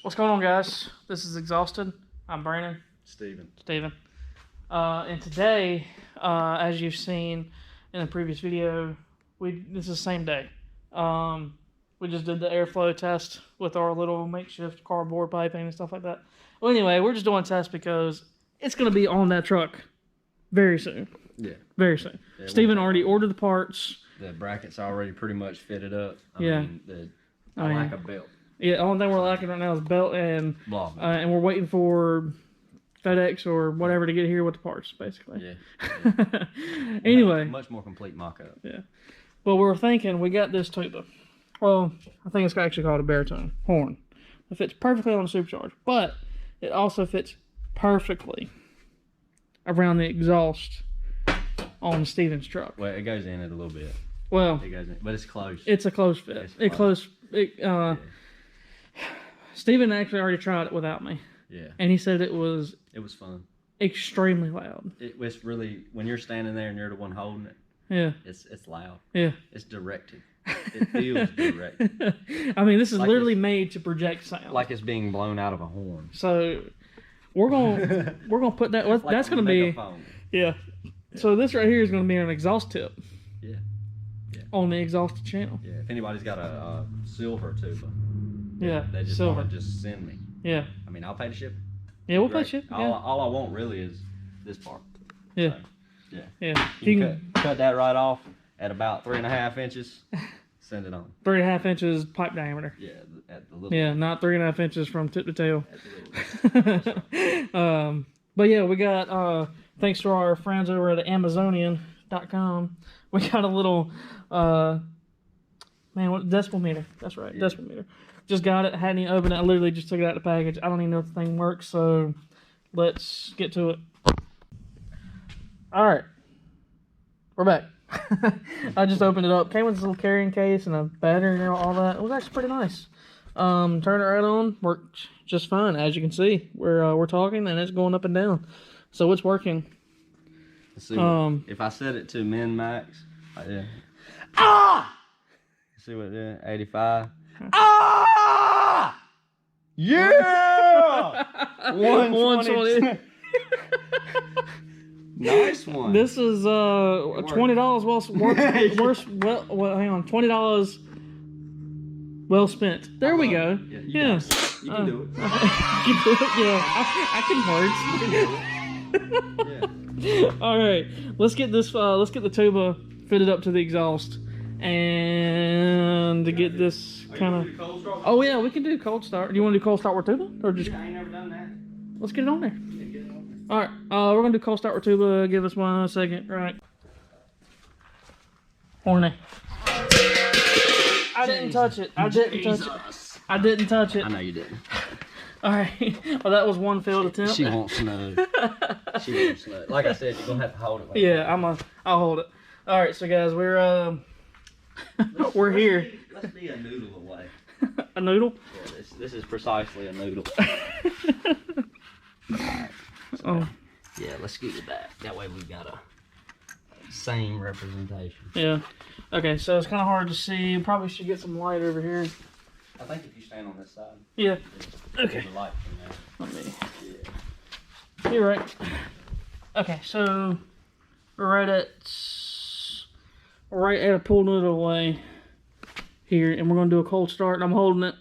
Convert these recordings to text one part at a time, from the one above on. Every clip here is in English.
What's going on, guys? This is Xhausted. I'm Brandon. Steven. And today, as you've seen in the previous video, this is the same day. We just did the airflow test with our little makeshift cardboard piping and stuff like that. Well, anyway, we're just doing a test because it's going to be on that truck very soon. Yeah. Very soon. Yeah, Steven already ordered the parts. The bracket's already pretty much fitted up. I like a belt. Yeah, the only thing we're lacking right now is belt and we're waiting for FedEx or whatever to get here with the parts, basically. Yeah. Anyway. Much more complete mock-up. Yeah. But we're thinking we got this tuba. Well, I think it's actually called a baritone horn. It fits perfectly on a supercharger, but it also fits perfectly around the exhaust on Steven's truck. Well, it goes in it a little bit. Well, it goes in, but it's close. It's a close fit. Steven actually already tried it without me. Yeah. And he said it was fun. Extremely loud. It was really, when you're standing there and you're the one holding it. Yeah. It's loud. Yeah. It's directed. It feels directed. I mean, this is like literally made to project sound. Like it's being blown out of a horn. So we're gonna put that. Like that's gonna be. Yeah. So this right here is gonna be an exhaust tip. Yeah. Yeah. On the exhausted channel. Yeah. If anybody's got a silver tuba. Yeah. They just want to just send me. Yeah. I mean, I'll pay the shipping. Yeah, we'll pay shipping. All I want really is this part. Yeah. So, yeah. Yeah. You can cut that right off at about 3.5 inches. Send it on. 3.5 inches pipe diameter. Yeah, at the little. Yeah, not 3.5 inches from tip to tail. At the little. But yeah, we got thanks to our friends over at Amazonian.com, we got a little decibel meter. That's right, yeah. Decibel meter. Just got it. Hadn't even opened it. I literally just took it out of the package. I don't even know if the thing works. So let's get to it. All right, we're back. I just opened it up. Came with this little carrying case and a battery and all that. It was actually pretty nice. Turned it right on. Worked just fine. As you can see, we're talking and it's going up and down. So it's working. Let's see if I set it to min max. See what it is? 85. Yeah! 120. Nice one. This is $20 hang on, $20 well spent. There we go. Yeah. You can do it. You can do it. Yeah, I can words. Yeah. All right, let's get this. Let's get the tuba fitted up to the exhaust, and to get this kind of. Oh yeah, we can do cold start. Do you want to do cold start with tuba, or just? I ain't never done that. Let's get it on there. All right, we're gonna do cold start with tuba. Give us 1 second, right? Horny. I didn't touch it. I didn't touch it. I know you didn't. All right. Well, that was one failed attempt. She wants to know. She wants to know. Like I said, you're gonna have to hold it. Like yeah, I'll hold it. All right, so guys, we're we're here. Let's be a noodle away. A noodle? Yeah, this is precisely a noodle. Alright. So, yeah, let's get it back. That way we've got a same representation. Yeah. Okay, so it's kind of hard to see. Probably should get some light over here. I think if you stand on this side. Yeah. Okay. The light from there. Let me. Yeah. You're right. Okay, so we're right at a pull noodle away here, and we're gonna do a cold start. And I'm holding it.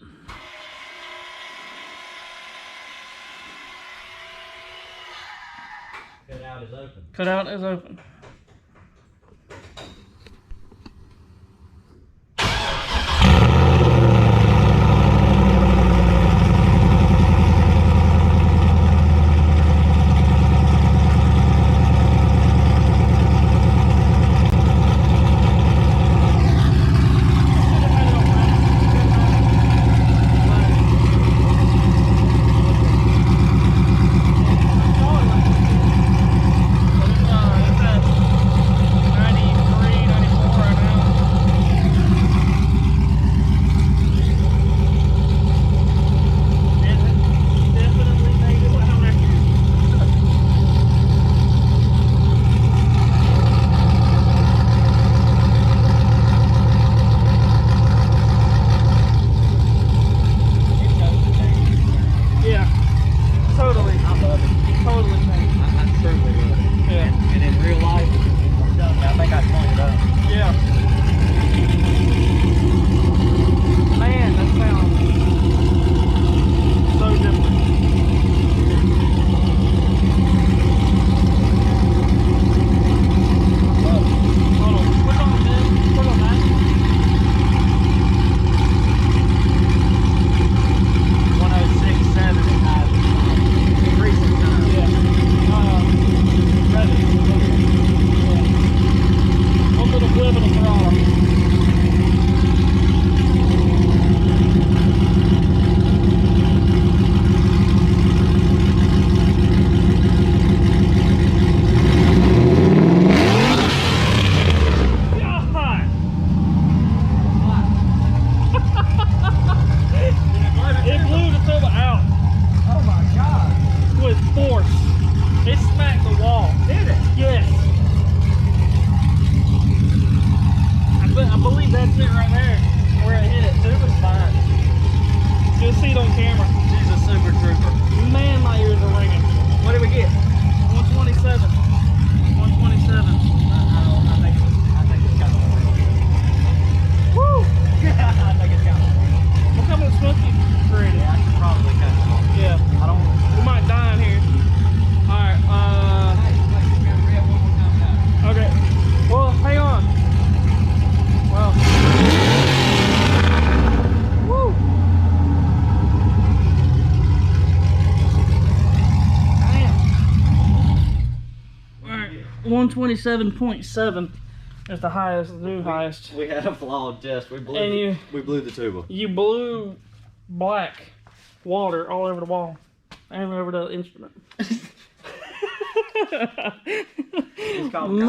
Cutout is open. Cutout is open. 127.7 is the highest, the new highest. We had a flawed test. We blew the tuba. You blew black water all over the wall and over the instrument. It's called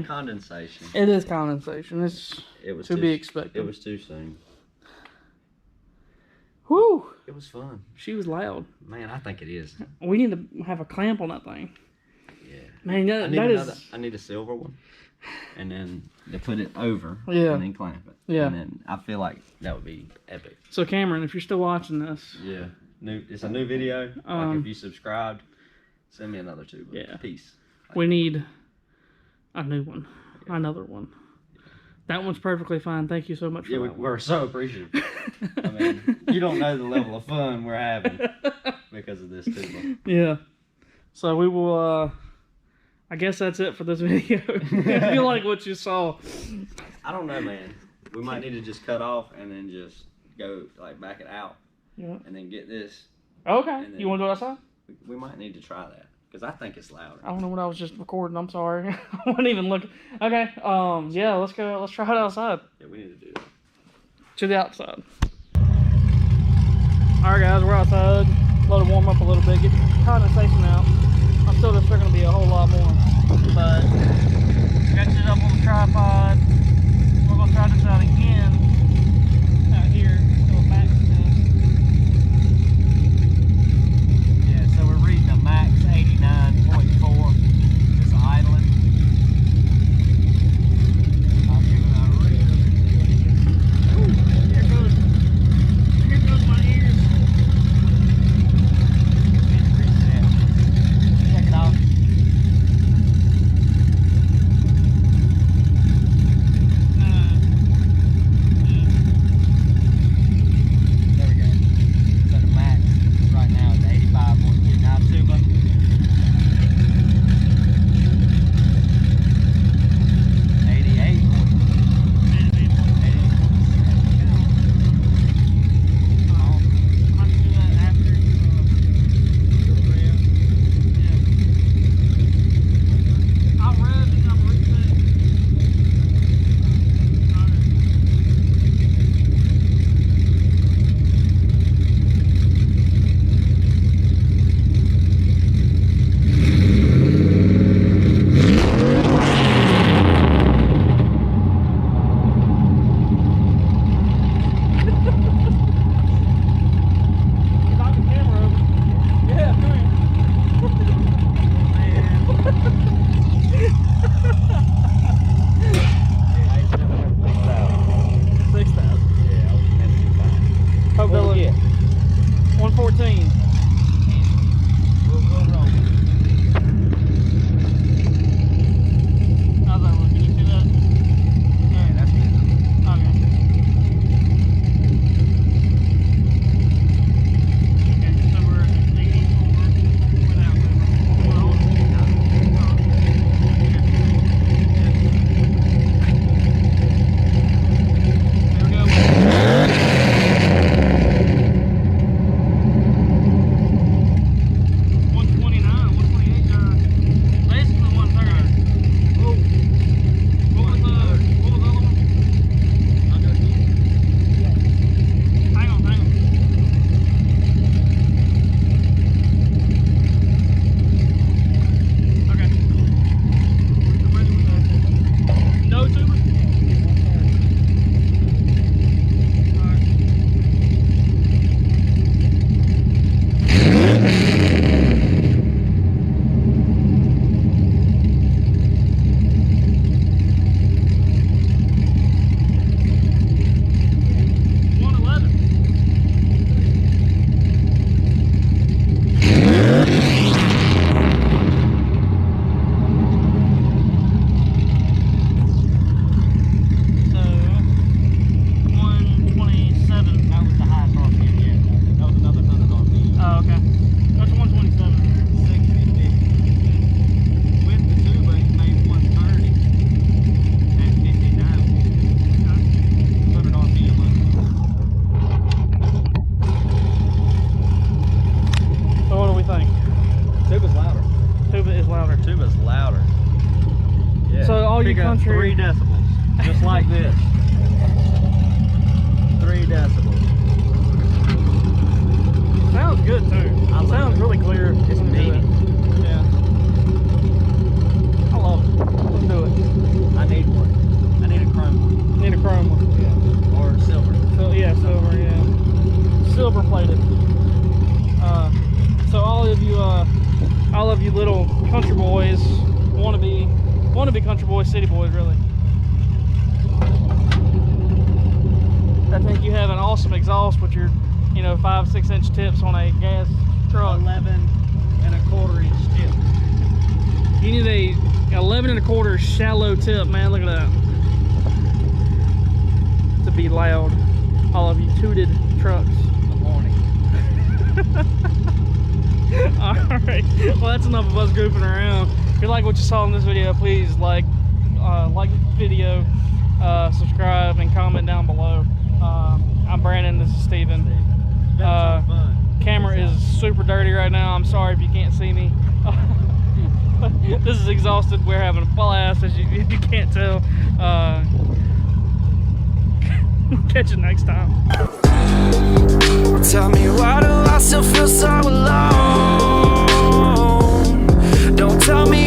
condensation. It is condensation. It was to be expected. It was too soon. Whew. It was fun. She was loud. Man, I think it is. We need to have a clamp on that thing. Yeah. Man, I need a silver one. And then to put it over. Yeah. And then clamp it. Yeah. And then I feel like that would be epic. So Cameron, if you're still watching this. Yeah. It's a new video. Like if you subscribed, send me another tuba. Yeah. Peace. We need a new one. Yeah. Another one. That one's perfectly fine. Thank you so much for that. We're so appreciative. I mean, you don't know the level of fun we're having because of this tuba. Yeah. So we will, I guess that's it for this video. If you like what you saw. I don't know, man. We might need to just cut off and then just go, like, back it out. Yeah. And then get this. Okay. You want to go outside? We might need to try that. Because I think it's louder. I don't know what I was just recording. I'm sorry. I wasn't even looking. Okay. Yeah, let's go. Let's try it outside. Yeah, we need to do that. To the outside. Alright, guys, we're outside. Let it warm up a little bit. Get the condensation out. I'm still just going to be a whole lot more. But, got it up on the tripod. We're going to try this out again. Out here. So a max test. Yeah, so we're reading a max 89.4. Just idling. I'll give it a read. Ooh, here goes my ears. Check it out. There we go. So the max right now is 85.2. Now tuba. 88. We'll get 114. We'll roll. How's that look? Can you see that? Yeah, that's good. Okay. Okay, so we're at 84 without the There we go. got country. 3 decibels, just like this. 3 decibels. Sounds good too. Sounds really clear. It's meaty. Yeah. I love it. Let's do it. I need one. I need a chrome one. Need a chrome one. Yeah. Or silver. So yeah, silver. Yeah. Silver plated. So all of you little country boys want to be country boys, city boys, really. I think you have an awesome exhaust with your, 5-6 inch tips on a gas truck. 11.25 inch tip. You need a 11.25 shallow tip, man. Look at that. To be loud. All of you tooted trucks. Good morning. Alright, well that's enough of us goofing around. If you like what you saw in this video, please like the video, subscribe, and comment down below. I'm Brandon, this is Steven. Camera is super dirty right now. I'm sorry if you can't see me. This is Xhausted. We're having a blast, as you can't tell. Catch you next time. Tell me, why do I still feel so alone? Don't tell me